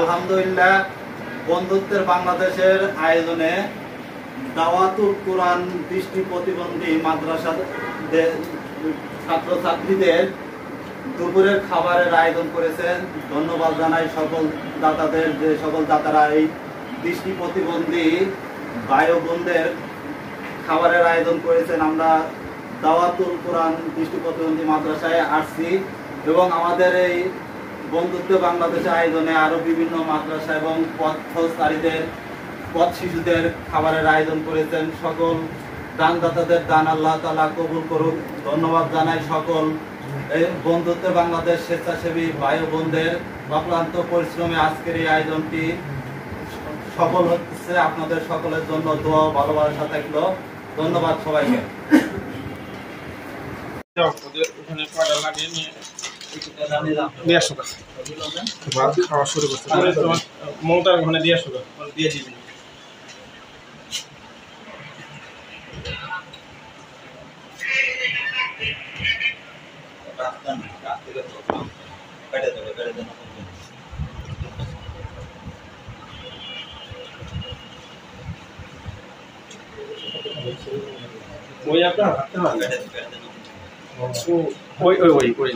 আলহামদুলিল্লাহ, বন্ধুত্বের বাংলাদেশের আয়োজনে দাওয়াতুল কোরআন দৃষ্টি প্রতিবন্ধী মাদ্রাসা ছাত্রছাত্রীদের দুপুরের খাবারের আয়োজন করেছেন। ধন্যবাদ জানাই সকল দাতাদের, যে সকল দাতারা এই দৃষ্টি প্রতিবন্ধী ভাই ও বোনদের খাবারের আয়োজন করেছেন। আমরা দাওয়াতুল কোরআন দৃষ্টি প্রতিবন্ধী মাদ্রাসায় আসছি এবং আমাদের এই বন্ধুত্ব বাংলাদেশের আয়োজনে আরো বিভিন্ন মাদ্রাসা এবং পথচারীদের, পথ শিশুদের খাবারের আয়োজন করেছেন। সকল দানদাতাদের দান আল্লাহ তাআলা কবুল করুন। ধন্যবাদ জানাই সকল এই বন্ধুত্ব বাংলাদেশ স্বেচ্ছাসেবী ভাই ও বোনদের অক্লান্ত পরিশ্রমে আজকের এই আয়োজনটি সফল হচ্ছে। আপনাদের সকলের জন্য দোয়া ও ভালোবাসা থাকলো। ধন্যবাদ সবাইকে। খাওয়া শুরু করতে মমতার ওখানে দিয়ে আসো, দিয়ে দিবি। ওই আপনার ওই ওই ওই